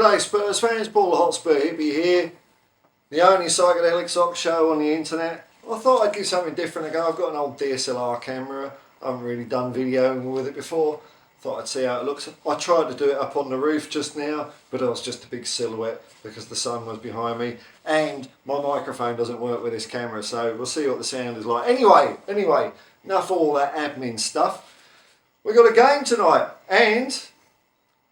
G'day Spurs fans, Paul the Hotspur hippie here, the only psychedelic sock show on the internet. I thought I'd give something different a go. I've got an old DSLR camera, I haven't really done videoing with it before. Thought I'd see how it looks. I tried to do it up on the roof just now, but it was just a big silhouette because the sun was behind me and my microphone doesn't work with this camera, so we'll see what the sound is like. Anyway, enough of all that admin stuff. We've got a game tonight and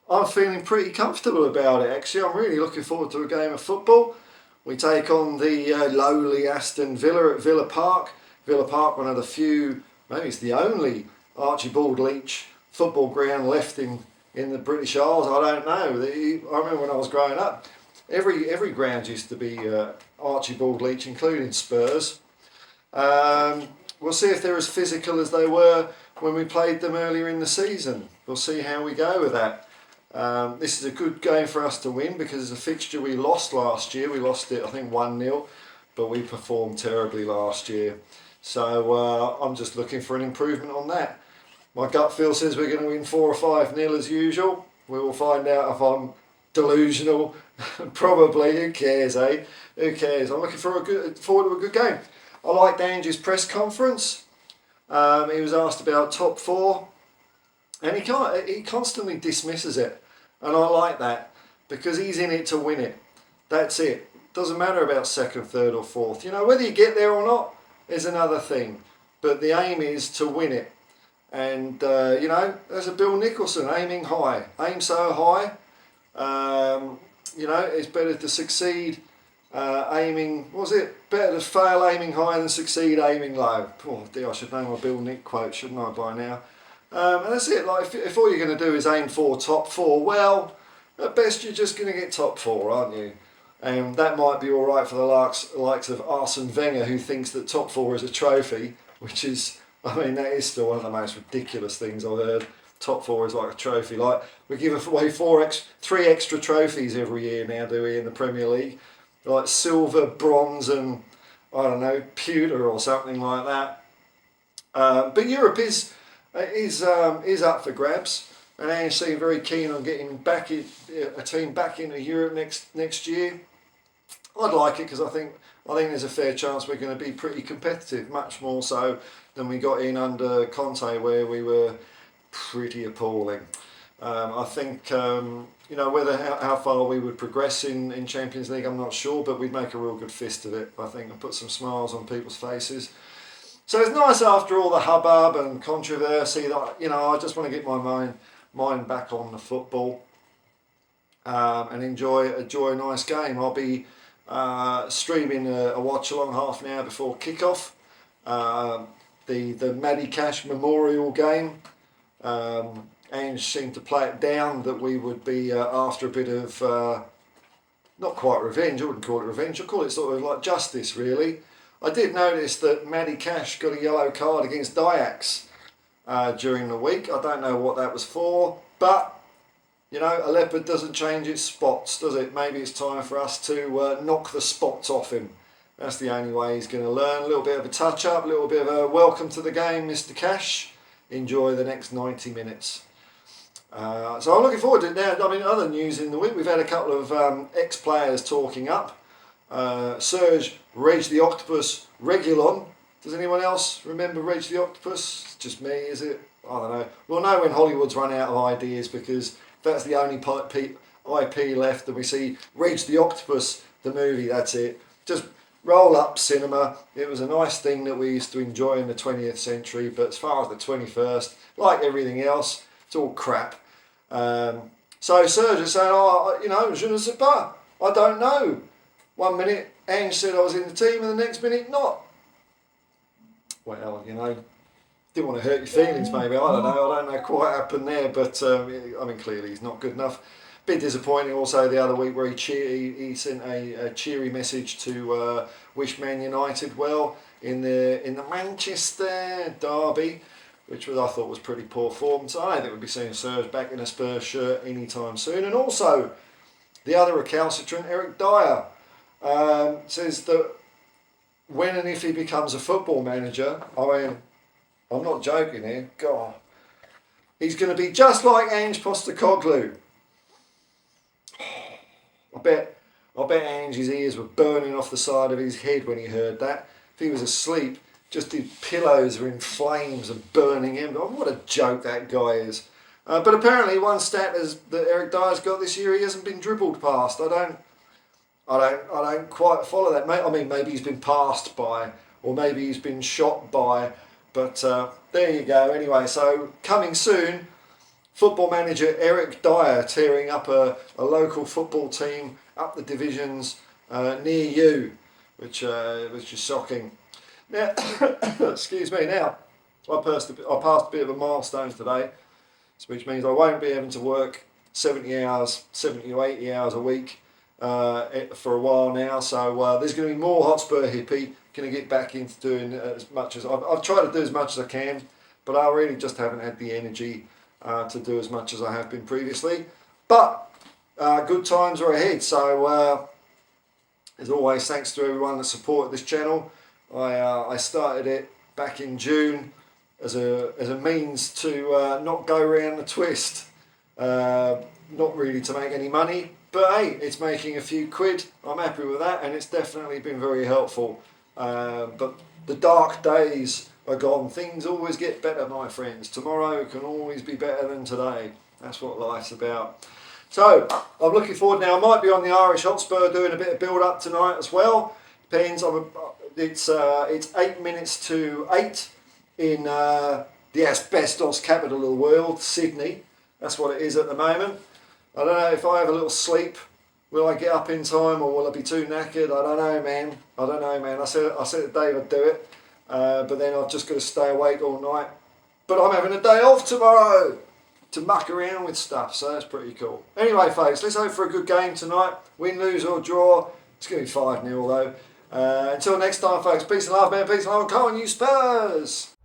I'm feeling pretty comfortable about it actually. I'm really looking forward to a game of football. We take on the lowly Aston Villa at Villa Park. Villa Park, one of the few, maybe it's the only Archibald Leach football ground left in the British Isles. I don't know. I remember when I was growing up, every ground used to be Archibald Leach, including Spurs. We'll see if they're as physical as they were when we played them earlier in the season. We'll see how we go with that. This is a good game for us to win because it's a fixture we lost last year. We lost it, I think, 1-0, but we performed terribly last year. So I'm just looking for an improvement on that. My gut feel says we're going to win 4 or 5-0 as usual. We will find out if I'm delusional. Probably. Who cares, eh? Who cares? I'm looking forward to a good game. I liked Ange's press conference. He was asked about top 4. And he constantly dismisses it. And I like that because he's in it to win it. That's it. Doesn't matter about second, third or fourth. You know, whether you get there or not is another thing. But the aim is to win it. And, you know, there's a Bill Nicholson, aiming high. Aim so high. You know, it's better to succeed aiming, what was it? Better to fail aiming high than succeed aiming low. Oh dear, I should know my Bill Nick quote, shouldn't I, by now? And that's it. Like if all you're going to do is aim for top 4, well, at best you're just going to get top 4, aren't you? And that might be all right for the likes of Arsene Wenger, who thinks that top 4 is a trophy, which is, I mean, that is still one of the most ridiculous things I've heard. Top 4 is like a trophy. Like we give away 3 extra trophies every year now, do we, in the Premier League? Like silver, bronze, and I don't know, pewter or something like that. But Europe is up for grabs, and Ange seemed very keen on getting a team back into Europe next year. I'd like it because I think there's a fair chance we're going to be pretty competitive, much more so than we got in under Conte, where we were pretty appalling. I think you know, whether how far we would progress in Champions League, I'm not sure, but we'd make a real good fist of it, I think, and put some smiles on people's faces. So it's nice after all the hubbub and controversy that, you know, I just want to get my mind back on the football and enjoy a nice game. I'll be streaming a watch along half an hour before kickoff. The Matty Cash Memorial game. Ange seemed to play it down that we would be after a bit of not quite revenge. I wouldn't call it revenge. I'd call it sort of like justice, really. I did notice that Matty Cash got a yellow card against Ajax during the week. I don't know what that was for, but you know, a leopard doesn't change its spots, does it? Maybe it's time for us to knock the spots off him. That's the only way he's going to learn. A little bit of a touch-up, a little bit of a welcome to the game, Mr. Cash. Enjoy the next 90 minutes. So I'm looking forward to it now. I mean, other news in the week, we've had a couple of ex-players talking up. Serge Reg the Octopus Regulon. Does anyone else remember Reg the Octopus? It's just me, is it? I don't know. We'll know when Hollywood's run out of ideas, because that's the only IP left, and we see Reg the Octopus, the movie, that's it. Just roll up cinema. It was a nice thing that we used to enjoy in the 20th century, but as far as the 21st, like everything else, it's all crap. So Serge is saying, oh, you know, je ne sais pas. I don't know. One minute, Ange said I was in the team, and the next minute, not. Well, you know, didn't want to hurt your feelings, maybe. I don't know quite what happened there, but I mean, clearly he's not good enough. Bit disappointing also the other week where he sent a cheery message to wish Man United well in the Manchester derby, which I thought was pretty poor form. So I don't think we'll be seeing Serge back in a Spurs shirt anytime soon. And also, the other recalcitrant, Eric Dyer, says that when and if he becomes a football manager, I mean, I'm not joking here, God, he's going to be just like Ange Postecoglou. I bet Angie's ears were burning off the side of his head when he heard that. If he was asleep, just his pillows were in flames and burning him. Oh, what a joke that guy is. But apparently one stat is that Eric Dyer's got this year, he hasn't been dribbled past. I don't quite follow that, mate. I mean, maybe he's been passed by, or maybe he's been shot by, but there you go. Anyway, so coming soon, football manager Eric Dyer tearing up a local football team up the divisions near you, which is shocking. Now, excuse me. Now, I passed a bit of a milestone today, which means I won't be having to work 70 to 80 hours a week for a while now. So there's going to be more Hotspur hippie. Going to get back into doing as much as I've tried to do as much as I can, but I really just haven't had the energy to do as much as I have been previously. But good times are ahead. So as always, thanks to everyone that supported this channel. I started it back in June as a means to not go around the twist, not really to make any money, but hey, it's making a few quid. I'm happy with that, and it's definitely been very helpful. But the dark days are gone. Things always get better, my friends. Tomorrow can always be better than today. That's what life's about. So I'm looking forward now. I might be on the Irish Hotspur doing a bit of build up tonight as well. Depends. It's 8 minutes to 8 in the asbestos capital of the world, Sydney. That's what it is at the moment. I don't know if I have a little sleep. Will I get up in time, or will I be too knackered? I don't know, man. I said to Dave I'd do it, but then I've just got to stay awake all night. But I'm having a day off tomorrow to muck around with stuff, so that's pretty cool. Anyway, folks, let's hope for a good game tonight. Win, lose or draw. It's going to be 5-0 though. Until next time, folks, peace and love, man. Peace and love. Come on, you Spurs!